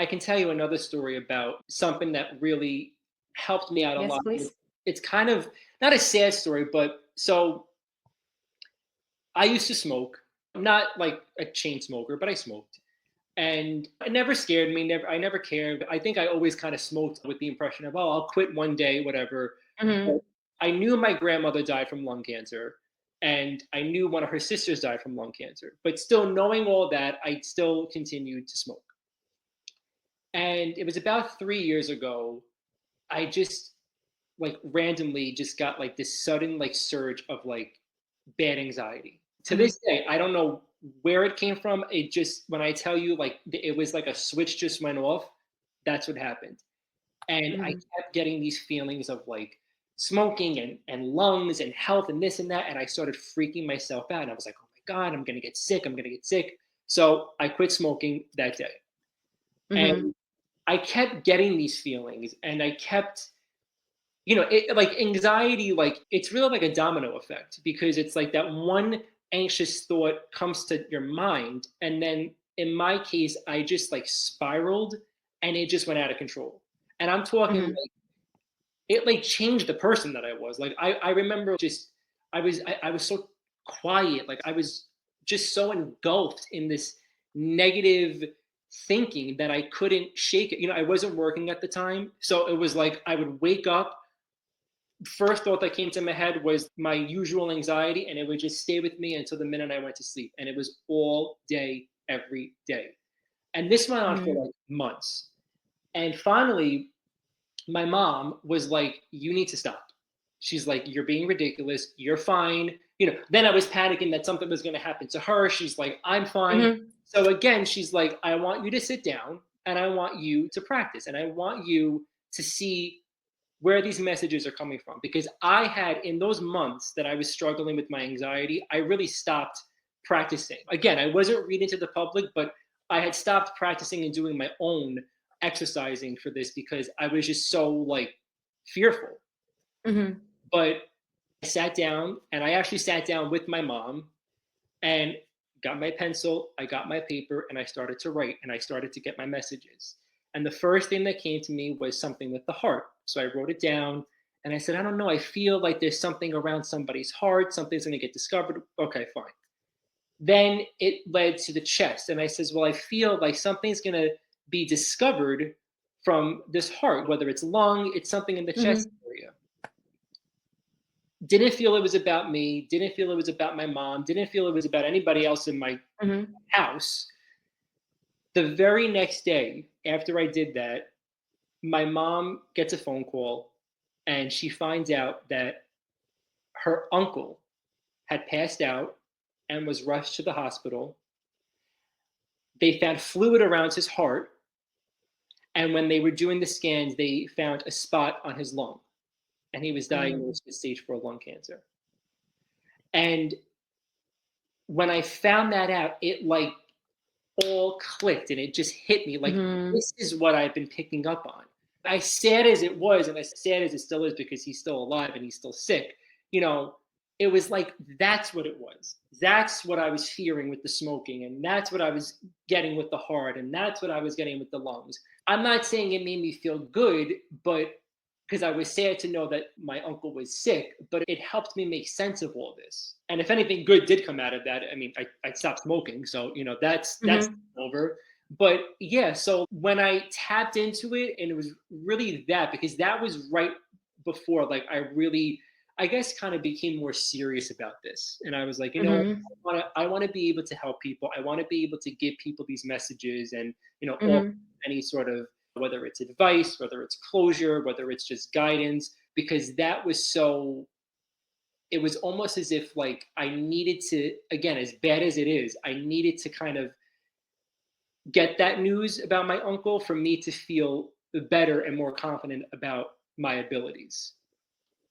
I can tell you another story about something that really helped me out a Yes, lot. please. It's kind of not a sad story, but so I used to smoke, not like a chain smoker, but I smoked. And it never scared me. I never cared. I think I always kind of smoked with the impression of, oh, I'll quit one day, whatever. But Mhm. I knew my grandmother died from lung cancer, and I knew one of her sisters died from lung cancer. But still, knowing all that, I still continued to smoke. And it was about 3 years ago. I just like randomly just got like this sudden like surge of like bad anxiety. To Mhm. this day, I don't know where it came from. It just when I tell you like it was like a switch just went off, that's what happened. And I Mhm. kept getting these feelings of like smoking and lungs and health and this and that. And I started freaking myself out. And I was like, oh my God, I'm gonna get sick. I'm gonna get sick. So I quit smoking that day. Mhm. And I kept getting these feelings and I kept it like anxiety, like it's really like a domino effect because it's like that one anxious thought comes to your mind. And then in my case, I just like spiraled and it just went out of control. And I'm talking Mhm. like it like changed the person that I was. Like I remember just I was so quiet. Like I was just so engulfed in this negative thinking that I couldn't shake it. I wasn't working at the time. So it was like I would wake up, first thought that came to my head was my usual anxiety, and it would just stay with me until the minute I went to sleep. And it was all day, every day. And this went on for Mhm. like months. And finally, my mom was like, you need to stop. She's like, you're being ridiculous. You're fine. Then I was panicking that something was going to happen to her. She's like, I'm fine. Mhm. So again, she's like, I want you to sit down and I want you to practice and I want you to see where these messages are coming from because I had in those months that I was struggling with my anxiety, I really stopped practicing. Again, I wasn't reading to the public, but I had stopped practicing and doing my own exercising for this because I was just so like fearful. Mhm. But I sat down and I actually sat down with my mom and got my pencil, I got my paper, and I started to write and I started to get my messages. And the first thing that came to me was something with the heart. So I wrote it down and I said, I don't know, I feel like there's something around somebody's heart, something's going to get discovered. Okay, fine. Then it led to the chest. And I says, well, I feel like something's going to be discovered from this heart, whether it's lung, it's something in the chest Mhm. area. Didn't feel it was about me, didn't feel it was about my mom, didn't feel it was about anybody else in my Mhm. house. The very next day after I did that, my mom gets a phone call and she finds out that her uncle had passed out and was rushed to the hospital. They found fluid around his heart. And when they were doing the scans, they found a spot on his lung and he was Mhm. diagnosed with stage 4 lung cancer. And when I found that out, it like all clicked and it just hit me like Mhm. this is what I've been picking up on. As sad as it was, and as sad as it still is because he's still alive and he's still sick, you know, it was like that's what it was. That's what I was fearing with the smoking, and that's what I was getting with the heart, and that's what I was getting with the lungs. I'm not saying it made me feel good, but because I was sad to know that my uncle was sick, but it helped me make sense of all this. And if anything good did come out of that, I mean, I stopped smoking, so that's Mhm. over. But yeah, so when I tapped into it, and it was really that because that was right before, like I really, I guess, kind of became more serious about this, and I was like, Mhm. I want to be able to help people. I want to be able to give people these messages, and offer Mhm. any sort of whether it's advice, whether it's closure, whether it's just guidance, because that was so. It was almost as if like I needed to, again, as bad as it is, I needed to kind of get that news about my uncle for me to feel better and more confident about my abilities.